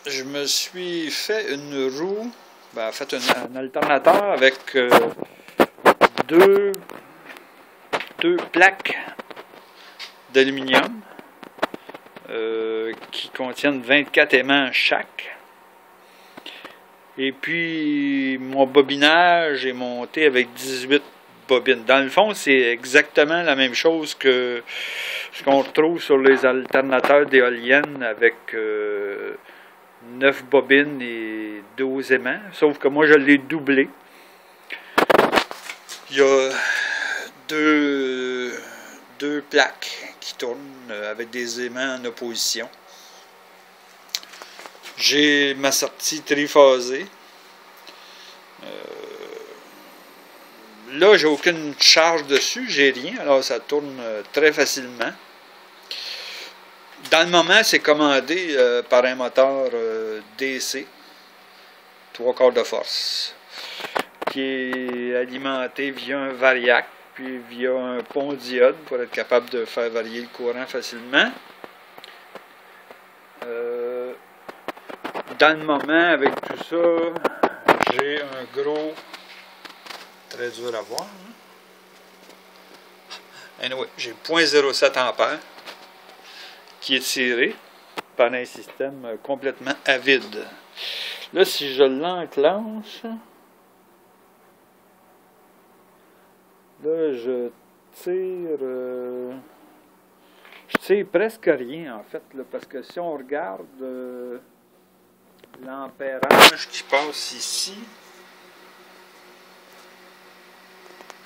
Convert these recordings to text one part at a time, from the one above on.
je me suis fait une roue, en fait un alternateur avec deux plaques d'aluminium qui contiennent 24 aimants chaque. Et puis mon bobinage est monté avec 18 bobines. Dans le fond, c'est exactement la même chose que ce qu'on retrouve sur les alternateurs d'éoliennes avec 9 bobines et 12 aimants. Sauf que moi, je l'ai doublé. Il y a deux plaques qui tournent avec des aimants en opposition. J'ai ma sortie triphasée. Là, j'ai aucune charge dessus, j'ai rien, alors ça tourne très facilement. Dans le moment, c'est commandé par un moteur DC, 3/4 de force, qui est alimenté via un variac, puis via un pont diode pour être capable de faire varier le courant facilement. Dans le moment, avec tout ça, j'ai un gros... Très dur à voir. Anyway, j'ai 0.07 ampères qui est tiré par un système complètement à vide. Là, si je l'enclenche, là, je tire presque rien, en fait, là, parce que si on regarde l'ampérage qui passe ici,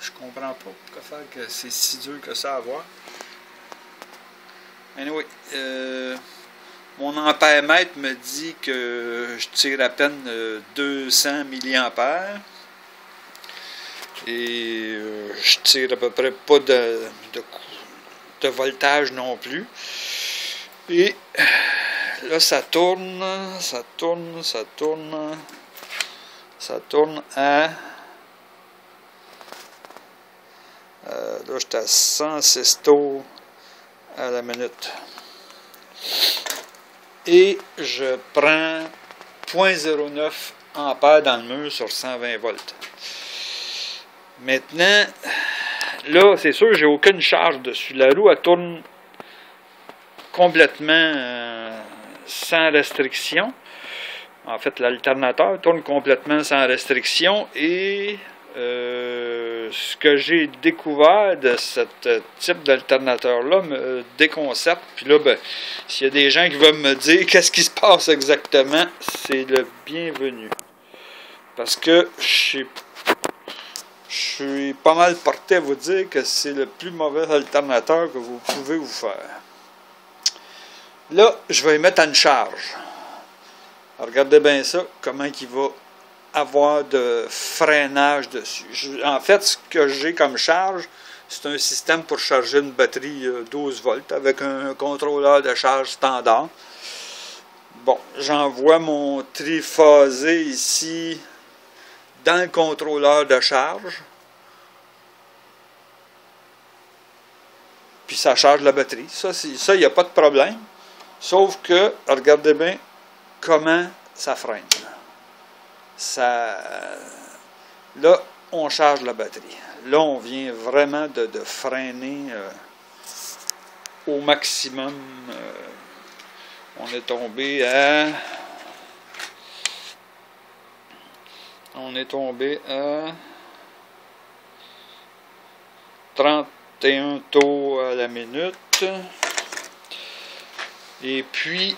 je comprends pas pourquoi faire que c'est si dur que ça à voir. Anyway, mon ampèremètre me dit que je tire à peine 200 mA et je tire à peu près pas de voltage non plus. Et là, ça tourne à... là, j'étais à 106 tours à la minute. Et je prends 0.09 ampères dans le mur sur 120 volts. Maintenant, là, c'est sûr, j'ai aucune charge dessus. La roue, elle tourne complètement sans restriction. En fait, l'alternateur tourne complètement sans restriction et... ce que j'ai découvert de ce type d'alternateur-là me déconcerte. Puis là, s'il y a des gens qui veulent me dire qu'est-ce qui se passe exactement, c'est le bienvenu. Parce que je suis pas mal porté à vous dire que c'est le plus mauvais alternateur que vous pouvez vous faire. Là, je vais y mettre à une charge. Regardez bien ça, comment il va avoir de freinage dessus. En fait, ce que j'ai comme charge, c'est un système pour charger une batterie 12 volts avec un contrôleur de charge standard. Bon, j'envoie mon triphasé ici dans le contrôleur de charge. Puis ça charge la batterie. Ça, il n'y a pas de problème. Sauf que, regardez bien comment ça freine. Là, on charge la batterie. Là, on vient vraiment de freiner au maximum. On est tombé à 31 tours à la minute. Et puis,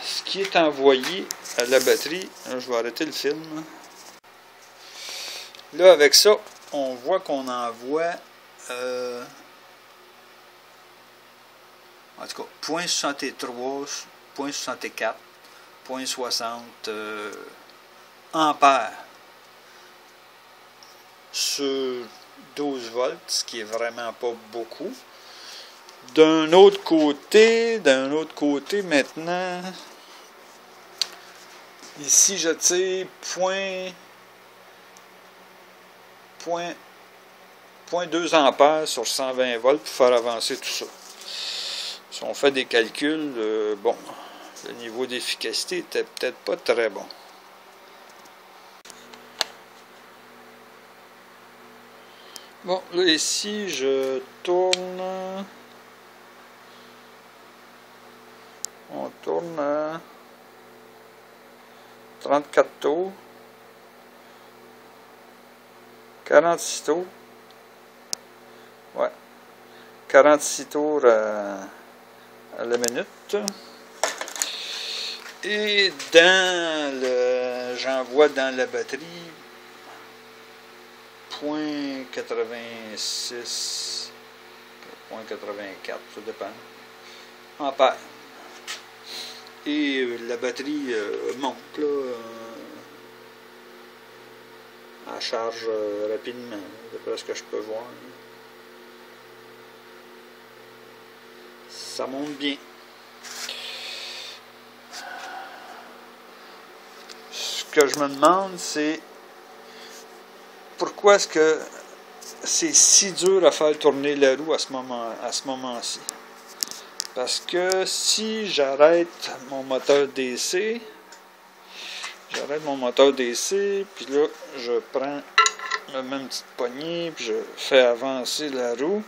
ce qui est envoyé à la batterie, je vais arrêter le film. Là, avec ça, on voit qu'on envoie en tout cas 0.63, 0.64, 0.60 ampères sur 12 volts, ce qui est vraiment pas beaucoup. D'un autre côté maintenant, ici je tire 0.2 ampères sur 120 volts pour faire avancer tout ça. Si on fait des calculs, bon, le niveau d'efficacité était peut-être pas très bon. Bon, là ici, je tourne. On tourne à 34 tours. 46 tours. Ouais. 46 tours à la minute. Et j'envoie dans la batterie 0.86, 0.84, ça dépend, ampères. Et la batterie monte là, à charge rapidement, d'après ce que je peux voir. Ça monte bien. Ce que je me demande, c'est pourquoi est-ce que c'est si dur à faire tourner la roue à ce moment-ci. Parce que si j'arrête mon moteur DC, puis là, je prends la même petite poignée, puis je fais avancer la roue.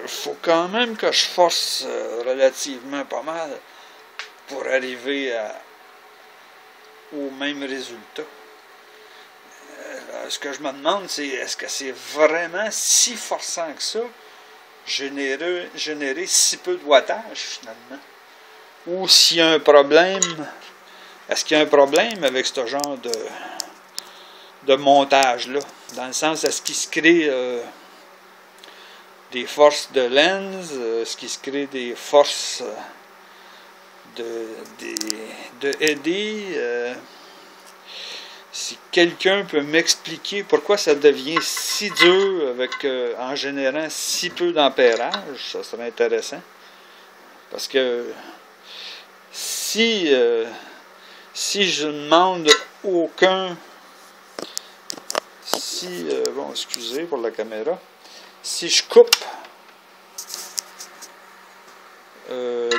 Faut quand même que je force relativement pas mal pour arriver au même résultat. Ce que je me demande, c'est est-ce que c'est vraiment si forçant que ça, générer si peu de wattage finalement? Ou s'il y a un problème, est-ce qu'il y a un problème avec ce genre de montage-là? Dans le sens, est-ce qu'il se crée des forces de lens, est-ce qu'il se crée des forces de eddy? Si quelqu'un peut m'expliquer pourquoi ça devient si dur en générant si peu d'ampérage, ça serait intéressant. Parce que si je ne demande aucun... bon, excusez pour la caméra. Si je coupe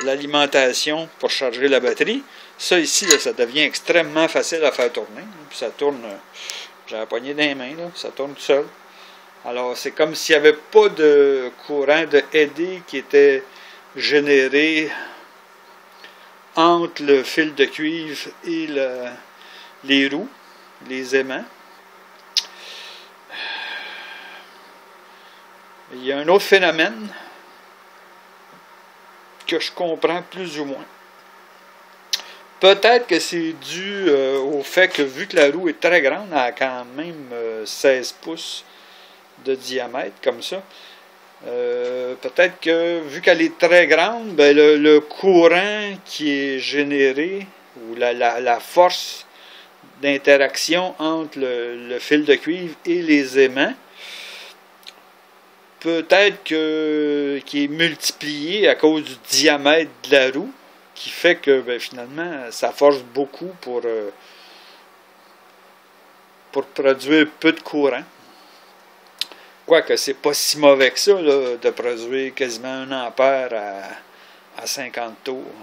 l'alimentation pour charger la batterie, ça ici, là, ça devient extrêmement facile à faire tourner. Puis ça tourne, j'ai la poignée dans les mains, là, ça tourne tout seul. Alors c'est comme s'il n'y avait pas de courant de eddy qui était généré entre le fil de cuivre et les roues, les aimants. Il y a un autre phénomène que je comprends plus ou moins. Peut-être que c'est dû au fait que vu que la roue est très grande, elle a quand même 16 pouces de diamètre, comme ça. Peut-être que vu qu'elle est très grande, ben le courant qui est généré, ou la force d'interaction entre le fil de cuivre et les aimants, peut-être qu'il est multiplié à cause du diamètre de la roue, qui fait que ben, finalement, ça force beaucoup pour produire peu de courant. Quoique c'est pas si mauvais que ça, là, de produire quasiment 1 ampère à 50 tours.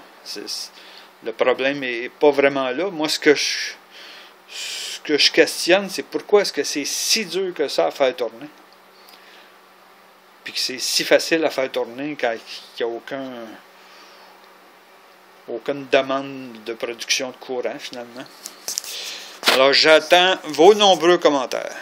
Le problème n'est pas vraiment là. Moi, ce que je questionne, c'est pourquoi est-ce que c'est si dur que ça à faire tourner. Puis que c'est si facile à faire tourner quand il n'y a aucune demande de production de courant, finalement. Alors, j'attends vos nombreux commentaires.